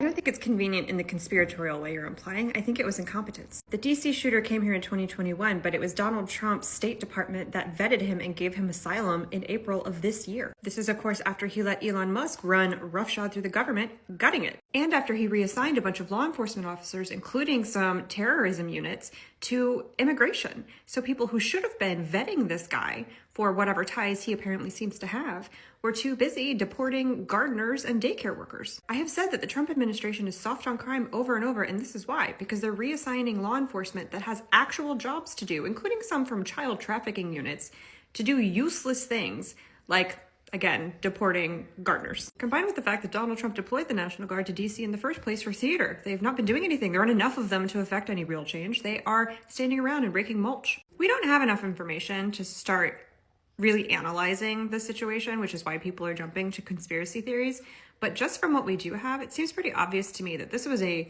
I don't think it's convenient in the conspiratorial way you're implying. I think it was incompetence. The DC shooter came here in 2021, but it was Donald Trump's State Department that vetted him and gave him asylum in April of this year. This is, of course, after he let Elon Musk run roughshod through the government, gutting it. And after he reassigned a bunch of law enforcement officers, including some terrorism units, to immigration. So people who should have been vetting this guy for whatever ties he apparently seems to have were too busy deporting gardeners and daycare workers. I have said that the Trump administration is soft on crime over and over, and this is why. Because they're reassigning law enforcement that has actual jobs to do, including some from child trafficking units, to do useless things like, again, deporting gardeners. Combined with the fact that Donald Trump deployed the National Guard to DC in the first place for theater. They've not been doing anything. There aren't enough of them to affect any real change. They are standing around and raking mulch. We don't have enough information to start really analyzing the situation, which is why people are jumping to conspiracy theories. But just from what we do have, it seems pretty obvious to me that this was a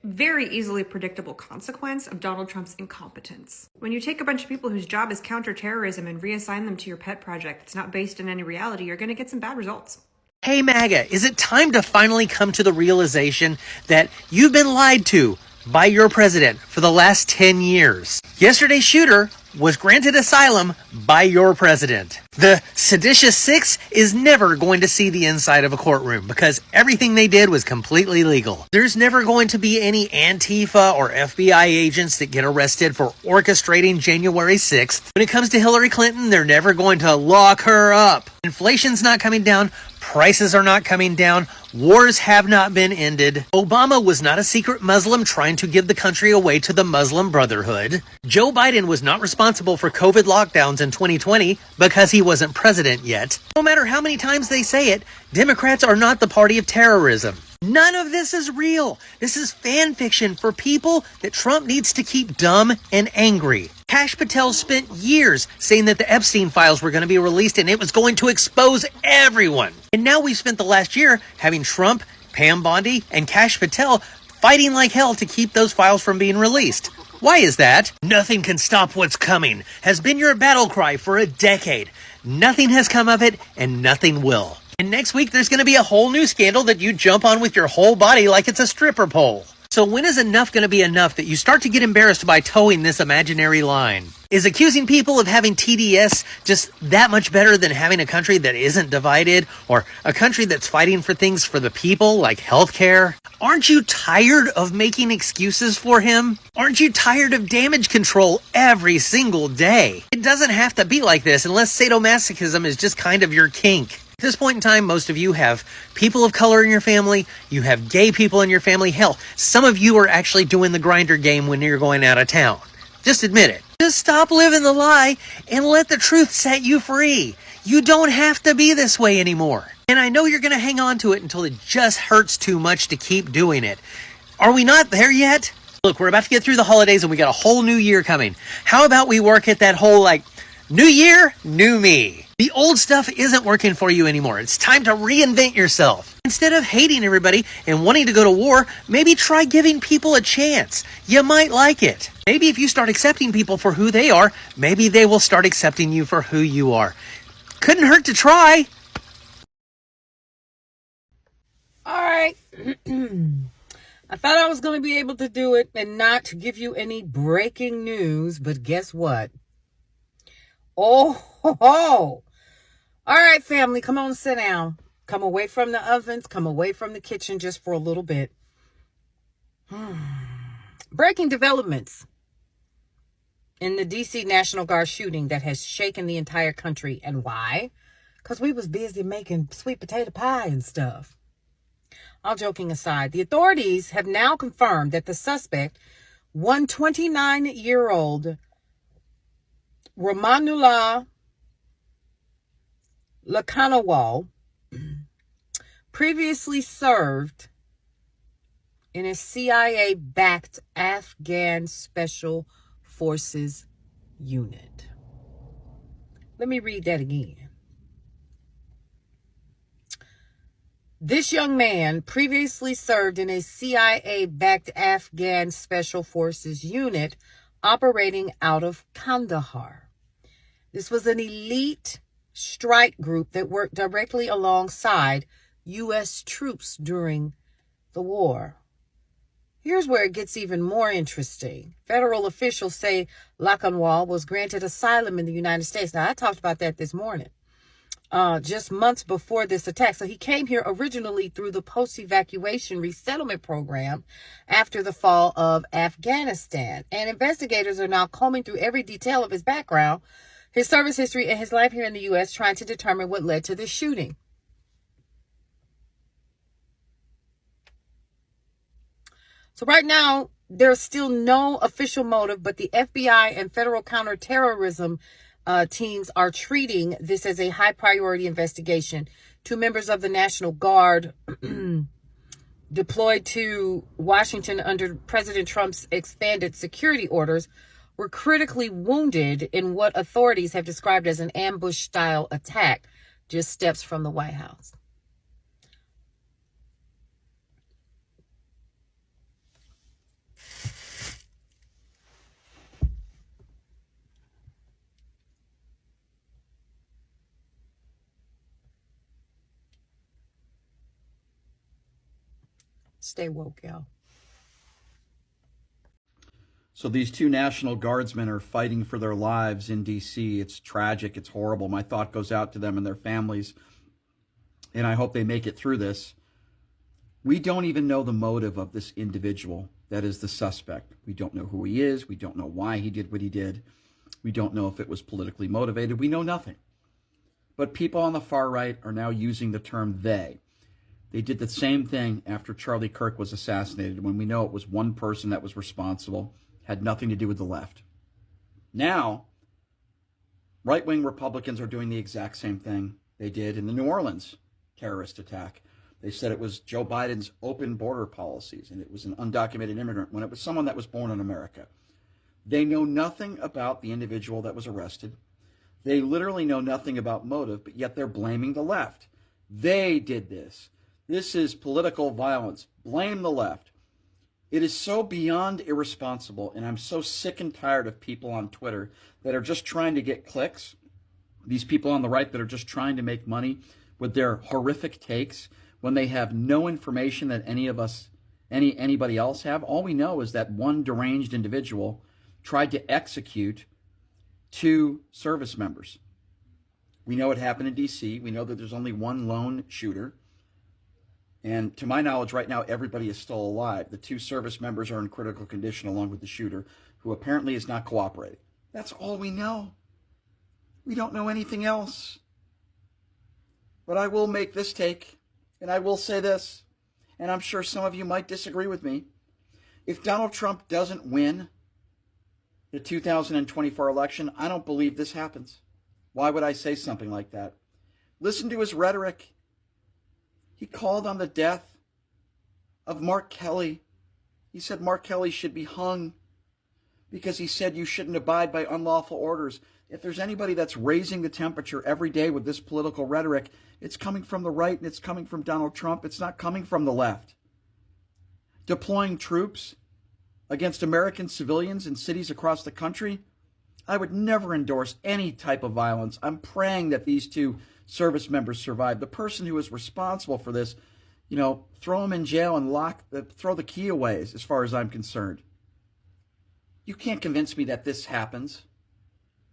very easily predictable consequence of Donald Trump's incompetence. When you take a bunch of people whose job is counterterrorism and reassign them to your pet project that's not based in any reality, you're going to get some bad results. Hey MAGA, is it time to finally come to the realization that you've been lied to by your president for the last 10 years? Yesterday's shooter was granted asylum by your president. The seditious six is never going to see the inside of a courtroom because everything they did was completely legal. There's never going to be any Antifa or FBI agents that get arrested for orchestrating January 6th. When it comes to Hillary Clinton, they're never going to lock her up. Inflation's not coming down. Prices are not coming down. Wars have not been ended. Obama was not a secret Muslim trying to give the country away to the Muslim Brotherhood. Joe Biden was not responsible for COVID lockdowns in 2020 because he wasn't president yet. No matter how many times they say it, Democrats are not the party of terrorism. None of this is real. This is fan fiction for people that Trump needs to keep dumb and angry. Kash Patel spent years saying that the Epstein files were going to be released and it was going to expose everyone. And now we've spent the last year having Trump, Pam Bondi, and Kash Patel fighting like hell to keep those files from being released. Why is that? Nothing can stop what's coming has been your battle cry for a decade. Nothing has come of it and nothing will. And next week, there's going to be a whole new scandal that you jump on with your whole body like it's a stripper pole. So when is enough going to be enough that you start to get embarrassed by towing this imaginary line? Is accusing people of having TDS just that much better than having a country that isn't divided or a country that's fighting for things for the people like healthcare? Aren't you tired of making excuses for him? Aren't you tired of damage control every single day? It doesn't have to be like this unless sadomasochism is just kind of your kink. At this point in time, most of you have people of color in your family, you have gay people in your family. Hell, some of you are actually doing the grinder game when you're going out of town. Just admit it. Just stop living the lie and let the truth set you free. You don't have to be this way anymore. And I know you're going to hang on to it until it just hurts too much to keep doing it. Are we not there yet? Look, we're about to get through the holidays and we got a whole new year coming. How about we work at that whole new year, new me? The old stuff isn't working for you anymore. It's time to reinvent yourself. Instead of hating everybody and wanting to go to war, maybe try giving people a chance. You might like it. Maybe if you start accepting people for who they are, maybe they will start accepting you for who you are. Couldn't hurt to try. All right. I thought I was going to be able to do it and not give you any breaking news, but guess what? Oh, ho, ho. All right, family, come on, sit down. Come away from the ovens. Come away from the kitchen just for a little bit. Breaking developments in the DC National Guard shooting that has shaken the entire country. And why? Because we was busy making sweet potato pie and stuff. All joking aside, the authorities have now confirmed that the suspect, 129-year-old Romanullah Lakanawal, previously served in a CIA-backed Afghan Special Forces unit. Let me read that again. This young man previously served in a CIA-backed Afghan Special Forces unit operating out of Kandahar. This was an elite strike group that worked directly alongside U.S. troops during the war. Here's where it gets even more interesting. Federal officials say Lakanwal was granted asylum in the United States. Now, I talked about that this morning, just months before this attack. So he came here originally through the post-evacuation resettlement program after the fall of Afghanistan. And investigators are now combing through every detail of his background, his service history, and his life here in the U.S., trying to determine what led to this shooting. So right now, there's still no official motive, but the FBI and federal counterterrorism teams are treating this as a high priority investigation. 2 members of the National Guard deployed to Washington under President Trump's expanded security orders were critically wounded in what authorities have described as an ambush-style attack just steps from the White House. Stay woke, y'all. So these 2 National Guardsmen are fighting for their lives in D.C. It's tragic. It's horrible. My thought goes out to them and their families, and I hope they make it through this. We don't even know the motive of this individual that is the suspect. We don't know who he is. We don't know why he did what he did. We don't know if it was politically motivated. We know nothing. But people on the far right are now using the term they. They did the same thing after Charlie Kirk was assassinated, when we know it was one person that was responsible, had nothing to do with the left. Now, right-wing Republicans are doing the exact same thing they did in the New Orleans terrorist attack. They said it was Joe Biden's open border policies, and it was an undocumented immigrant when it was someone that was born in America. They know nothing about the individual that was arrested. They literally know nothing about motive, but yet they're blaming the left. They did this. This is political violence. Blame the left. It is so beyond irresponsible, and I'm so sick and tired of people on Twitter that are just trying to get clicks. These people on the right that are just trying to make money with their horrific takes when they have no information that anybody else have. All we know is that one deranged individual tried to execute 2 service members. We know it happened in D.C. We know that there's only one lone shooter. And to my knowledge, right now, everybody is still alive. The 2 service members are in critical condition along with the shooter, who apparently is not cooperating. That's all we know. We don't know anything else. But I will make this take, and I will say this, and I'm sure some of you might disagree with me. If Donald Trump doesn't win the 2024 election, I don't believe this happens. Why would I say something like that? Listen to his rhetoric. He called on the death of Mark Kelly. He said Mark Kelly should be hung because he said you shouldn't abide by unlawful orders. If there's anybody that's raising the temperature every day with this political rhetoric, it's coming from the right and it's coming from Donald Trump. It's not coming from the left. Deploying troops against American civilians in cities across the country, I would never endorse any type of violence. I'm praying that these 2 service members survive. The person who is responsible for this, throw him in jail and throw the key away as far as I'm concerned. You can't convince me that this happens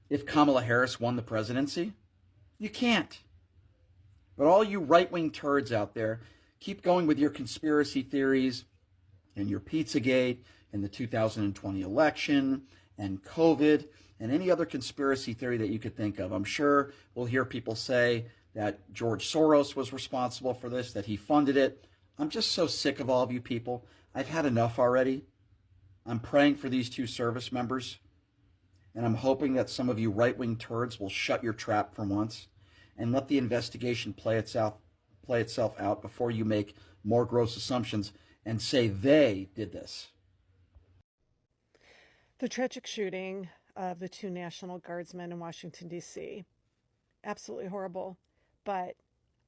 if Kamala Harris won the presidency. You can't. But all you right-wing turds out there, keep going with your conspiracy theories and your Pizzagate and the 2020 election and COVID and any other conspiracy theory that you could think of. I'm sure we'll hear people say that George Soros was responsible for this, that he funded it. I'm just so sick of all of you people. I've had enough already. I'm praying for these 2 service members, and I'm hoping that some of you right-wing turds will shut your trap for once and let the investigation play itself out before you make more gross assumptions and say they did this. The tragic shooting of the 2 National Guardsmen in Washington, D.C. Absolutely horrible. But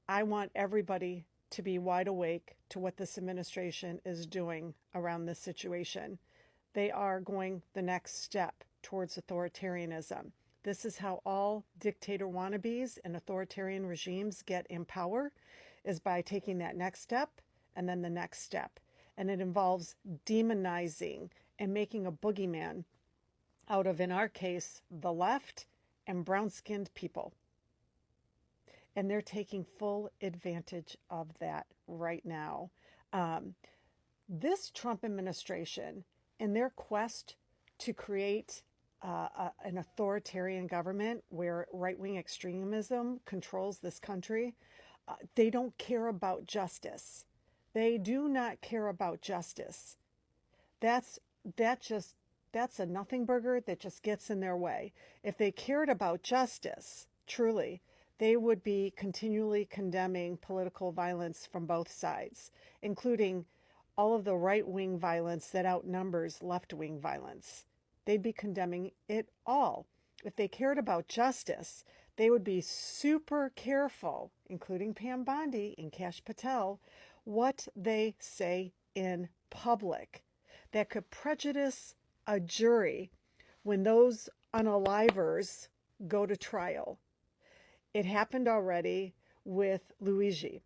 I want everybody to be wide awake to what this administration is doing around this situation. They are going the next step towards authoritarianism. This is how all dictator wannabes and authoritarian regimes get in power, is by taking that next step and then the next step. And it involves demonizing and making a boogeyman out of, in our case, the left and brown-skinned people. And they're taking full advantage of that right now. This Trump administration, in their quest to create an authoritarian government where right-wing extremism controls this country, they don't care about justice. They do not care about justice. That's a nothing burger that just gets in their way. If they cared about justice, truly, they would be continually condemning political violence from both sides, including all of the right-wing violence that outnumbers left-wing violence. They'd be condemning it all. If they cared about justice, they would be super careful, including Pam Bondi and Kash Patel, what they say in public that could prejudice a jury when those unalivers go to trial. It happened already with Luigi.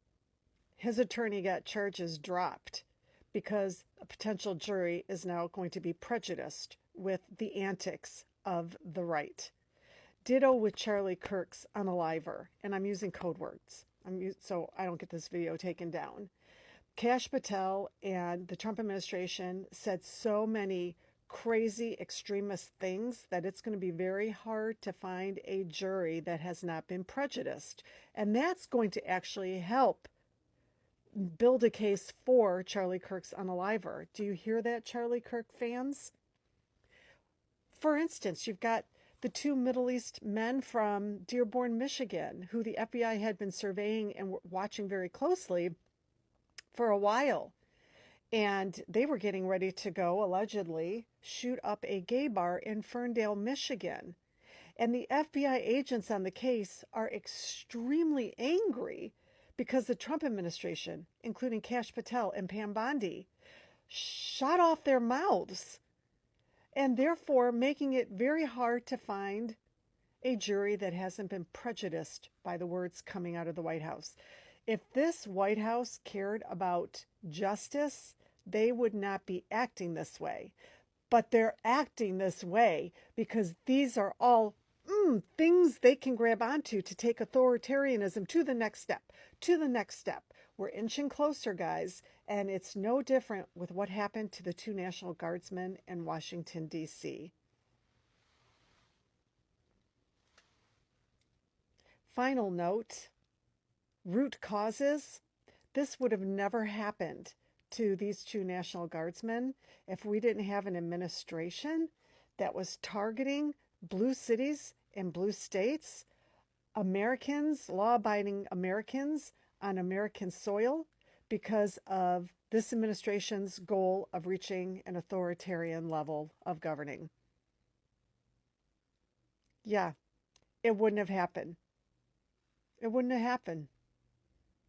His attorney got charges dropped because a potential jury is now going to be prejudiced with the antics of the right. Ditto with Charlie Kirk's unaliver, and I'm using code words so I don't get this video taken down. Kash Patel and the Trump administration said so many crazy extremist things that it's going to be very hard to find a jury that has not been prejudiced. And that's going to actually help build a case for Charlie Kirk's unaliver. Do you hear that, Charlie Kirk fans? For instance, you've got the two Middle East men from Dearborn, Michigan, who the FBI had been surveying and watching very closely for a while. And they were getting ready to go, allegedly, shoot up a gay bar in Ferndale, Michigan. And the FBI agents on the case are extremely angry because the Trump administration, including Kash Patel and Pam Bondi, shut off their mouths, and therefore making it very hard to find a jury that hasn't been prejudiced by the words coming out of the White House. If this White House cared about justice, they would not be acting this way. But they're acting this way because these are all things they can grab onto to take authoritarianism to the next step, to the next step. We're inching closer, guys, and it's no different with what happened to the two National Guardsmen in Washington, D.C. Final note, root causes. This would have never happened to these two National Guardsmen if we didn't have an administration that was targeting blue cities and blue states, Americans, law-abiding Americans on American soil, because of this administration's goal of reaching an authoritarian level of governing. Yeah, it wouldn't have happened. It wouldn't have happened.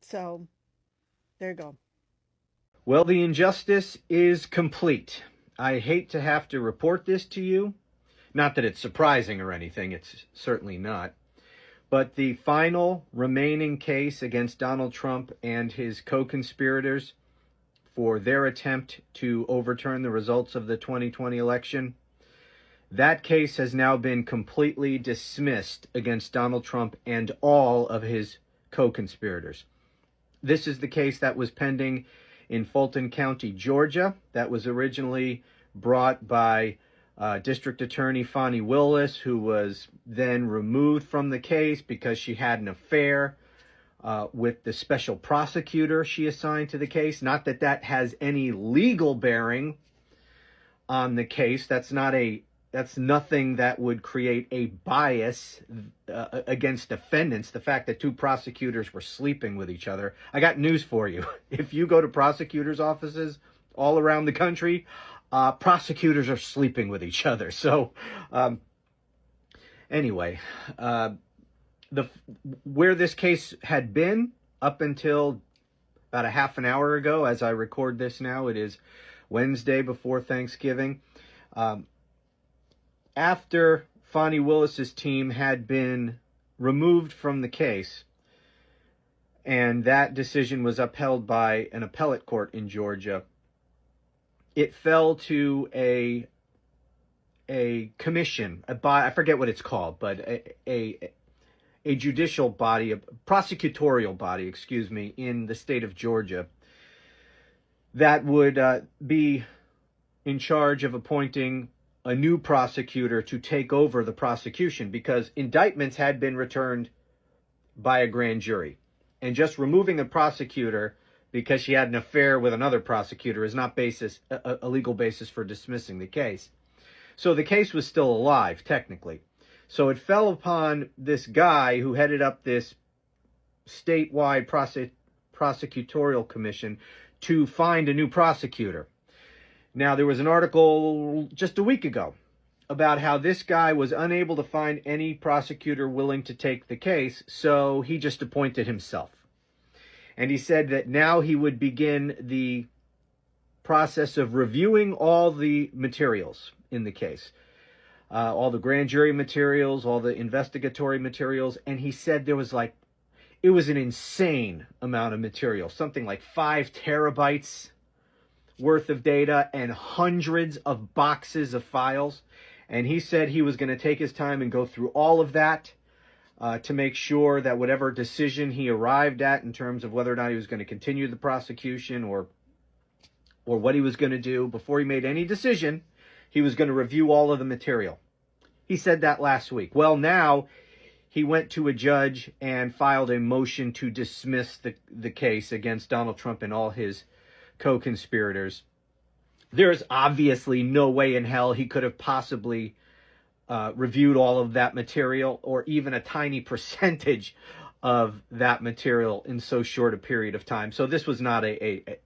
So, there you go. Well, the injustice is complete. I hate to have to report this to you. Not that it's surprising or anything, it's certainly not. But the final remaining case against Donald Trump and his co-conspirators for their attempt to overturn the results of the 2020 election, that case has now been completely dismissed against Donald Trump and all of his co-conspirators. This is the case that was pending in Fulton County, Georgia, that was originally brought by District Attorney Fani Willis, who was then removed from the case because she had an affair with the special prosecutor she assigned to the case. Not that that has any legal bearing on the case. That's nothing that would create a bias against defendants. The fact that two prosecutors were sleeping with each other. I got news for you. If you go to prosecutors' offices all around the country, prosecutors are sleeping with each other. So, anyway, where this case had been up until about a half an hour ago, as I record this now, it is Wednesday before Thanksgiving. After Fani Willis's team had been removed from the case, and that decision was upheld by an appellate court in Georgia. It fell to a commission, I forget what it's called, but a judicial body, a prosecutorial body, excuse me, in the state of Georgia that would be in charge of appointing a new prosecutor to take over the prosecution, because indictments had been returned by a grand jury. And just removing a prosecutor because she had an affair with another prosecutor is not a legal basis for dismissing the case. So the case was still alive, technically. So it fell upon this guy who headed up this statewide prosecutorial commission to find a new prosecutor. Now, there was an article just a week ago about how this guy was unable to find any prosecutor willing to take the case, so he just appointed himself. And he said that now he would begin the process of reviewing all the materials in the case, all the grand jury materials, all the investigatory materials. And he said there was it was an insane amount of material, something like 5 terabytes worth of data and hundreds of boxes of files. And he said he was going to take his time and go through all of that to make sure that whatever decision he arrived at in terms of whether or not he was going to continue the prosecution or what he was going to do, before he made any decision, he was going to review all of the material. He said that last week. Well, now he went to a judge and filed a motion to dismiss the case against Donald Trump and all his co-conspirators. There's obviously no way in hell he could have possibly reviewed all of that material, or even a tiny percentage of that material in so short a period of time. So this was not an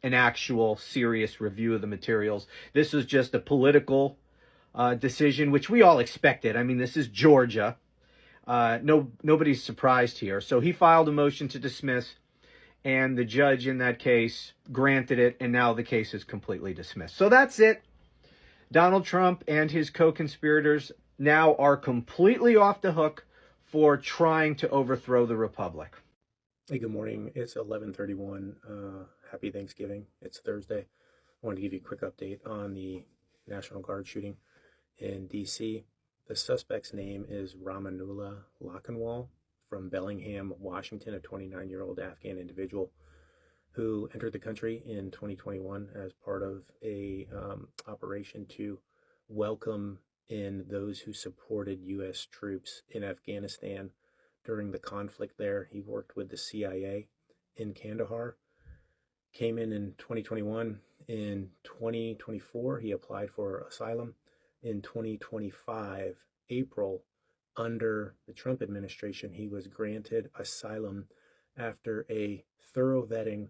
actual serious review of the materials. This was just a political decision, which we all expected. I mean, this is Georgia. Nobody's surprised here. So he filed a motion to dismiss, and the judge in that case granted it, and now the case is completely dismissed. So that's it. Donald Trump and his co-conspirators now are completely off the hook for trying to overthrow the republic. Hey, good morning. It's 11:31. Happy Thanksgiving. It's Thursday. I wanted to give you a quick update on the National Guard shooting in D.C. The suspect's name is Ramanullah Lakhanwal from Bellingham, Washington, a 29-year-old Afghan individual who entered the country in 2021 as part of a operation to welcome in those who supported U.S. troops in Afghanistan during the conflict there. He worked with the CIA in Kandahar, came in 2021. In 2024, he applied for asylum. In 2025, April, under the Trump administration, he was granted asylum after a thorough vetting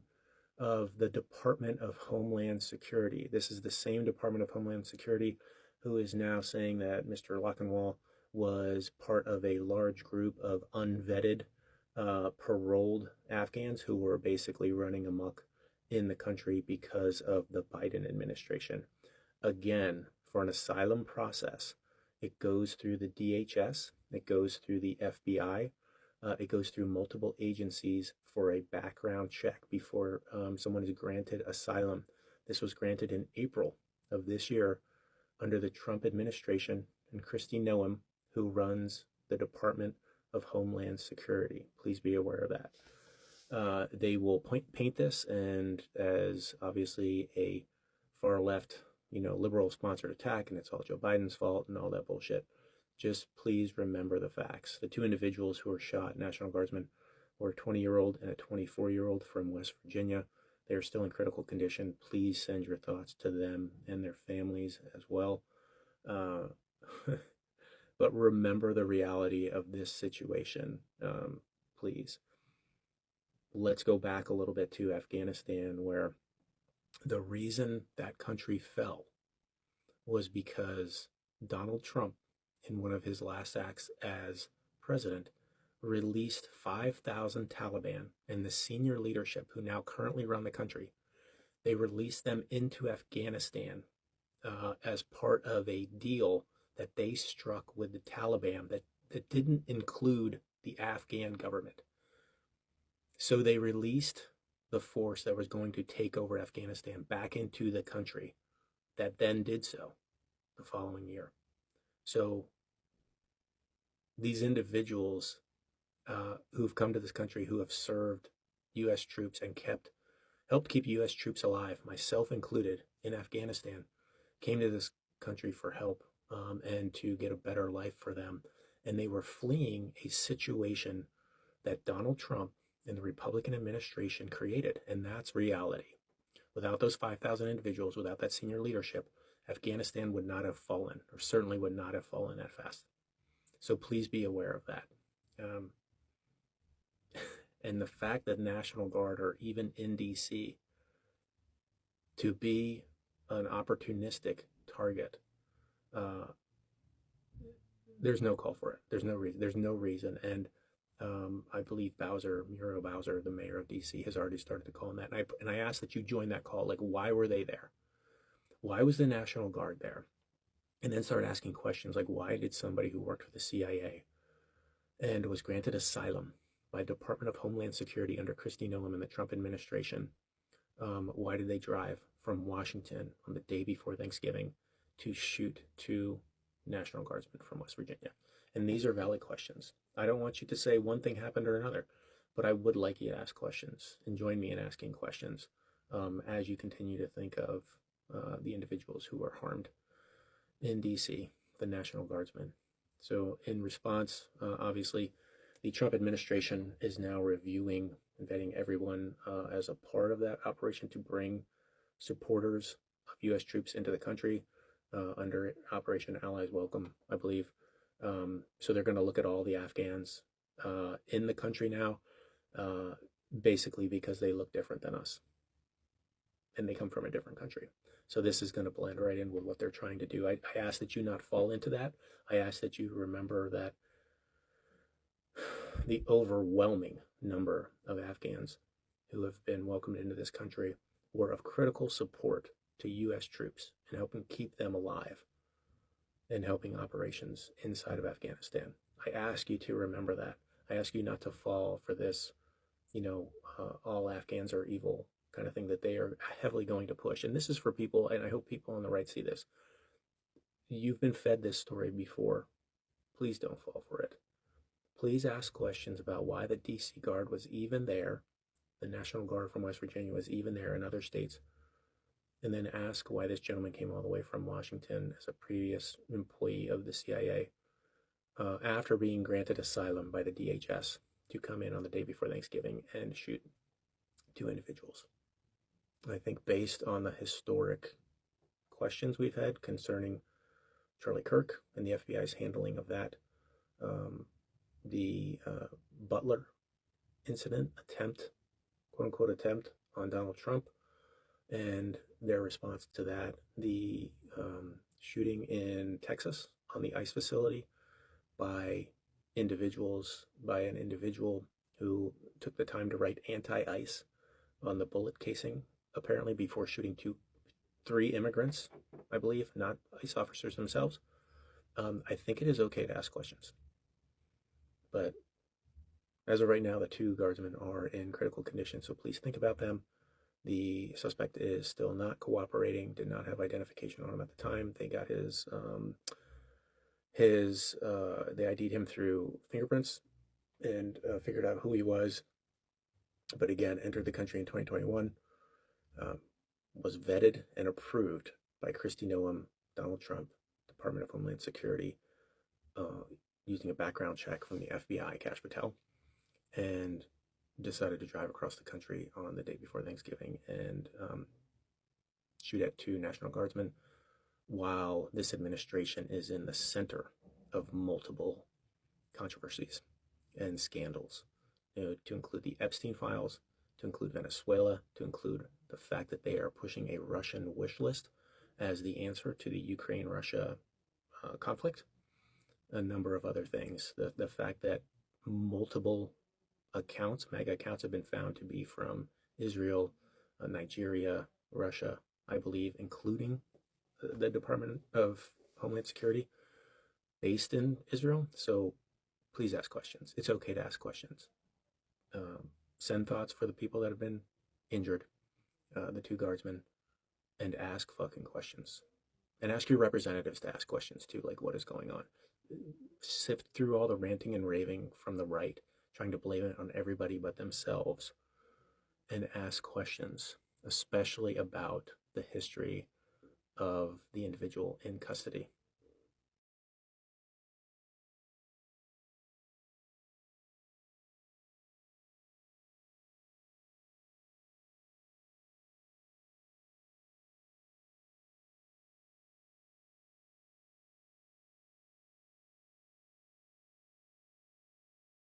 of the Department of Homeland Security. This is the same Department of Homeland Security who is now saying that Mr. Lakhanwal was part of a large group of unvetted, paroled Afghans who were basically running amok in the country because of the Biden administration. Again, for an asylum process, it goes through the DHS, it goes through the FBI, it goes through multiple agencies for a background check before someone is granted asylum. This was granted in April of this year under the Trump administration and Kristi Noem, who runs the Department of Homeland Security. Please be aware of that. They will paint this and as obviously a far left, liberal sponsored attack, and it's all Joe Biden's fault and all that bullshit. Just please remember the facts. The 2 individuals who were shot, National Guardsmen, were a 20-year-old and a 24-year-old from West Virginia. They are still in critical condition. Please send your thoughts to them and their families as well. But remember the reality of this situation, please. Let's go back a little bit to Afghanistan, where the reason that country fell was because Donald Trump, in one of his last acts as president, released 5,000 Taliban and the senior leadership who now currently run the country. They released them into Afghanistan as part of a deal that they struck with the Taliban that didn't include the Afghan government. So they released the force that was going to take over Afghanistan back into the country that then did so the following year. So these individuals who've come to this country, who have served U.S. troops and helped keep U.S. troops alive, myself included, in Afghanistan, came to this country for help and to get a better life for them. And they were fleeing a situation that Donald Trump and the Republican administration created. And that's reality. Without those 5,000 individuals, without that senior leadership, Afghanistan would not have fallen, or certainly would not have fallen that fast. So please be aware of that. And the fact that National Guard are even in D.C. to be an opportunistic target, there's no call for it. There's no reason. And I believe Muriel Bowser, the mayor of D.C., has already started to call on that. And I ask that you join that call. Like, why were they there? Why was the National Guard there? And then start asking questions like, why did somebody who worked for the CIA and was granted asylum by Department of Homeland Security under Kristi Noem and the Trump administration, why did they drive from Washington on the day before Thanksgiving to shoot two National Guardsmen from West Virginia? And these are valid questions. I don't want you to say one thing happened or another, but I would like you to ask questions and join me in asking questions as you continue to think of the individuals who were harmed in D.C., the National Guardsmen. So in response, obviously, the Trump administration is now reviewing and vetting everyone as a part of that operation to bring supporters of U.S. troops into the country under Operation Allies Welcome, I believe. So they're going to look at all the Afghans in the country now, basically because they look different than us and they come from a different country. So this is going to blend right in with what they're trying to do. I ask that you not fall into that. I ask that you remember that the overwhelming number of Afghans who have been welcomed into this country were of critical support to U.S. troops in helping keep them alive and helping operations inside of Afghanistan. I ask you to remember that. I ask you not to fall for this, all Afghans are evil kind of thing that they are heavily going to push. And this is for people, and I hope people on the right see this. You've been fed this story before. Please don't fall for it. Please ask questions about why the D.C. Guard was even there, the National Guard from West Virginia was even there in other states, and then ask why this gentleman came all the way from Washington as a previous employee of the CIA after being granted asylum by the DHS to come in on the day before Thanksgiving and shoot two individuals. I think based on the historic questions we've had concerning Charlie Kirk and the FBI's handling of that, the Butler incident quote-unquote attempt on Donald Trump, and their response to that, the shooting in Texas on the ICE facility by an individual who took the time to write anti-ICE on the bullet casing, apparently before shooting three immigrants, I believe, not ICE officers themselves. I think it is okay to ask questions. But as of right now, the two guardsmen are in critical condition, so please think about them. The suspect is still not cooperating, did not have identification on him at the time. They got they ID'd him through fingerprints and figured out who he was. But again, entered the country in 2021, was vetted and approved by Kristi Noem, Donald Trump, Department of Homeland Security, using a background check from the FBI, Kash Patel, and decided to drive across the country on the day before Thanksgiving and shoot at two National Guardsmen, while this administration is in the center of multiple controversies and scandals, to include the Epstein files, to include Venezuela, to include the fact that they are pushing a Russian wish list as the answer to the Ukraine-Russia conflict, a number of other things. The fact that multiple accounts, MAGA accounts, have been found to be from Israel, Nigeria, Russia, I believe, including the Department of Homeland Security based in Israel. So please ask questions. It's okay to ask questions. send thoughts for the people that have been injured, the two guardsmen, and ask fucking questions. And ask your representatives to ask questions too, like what is going on. Sift through all the ranting and raving from the right, trying to blame it on everybody but themselves, and ask questions, especially about the history of the individual in custody.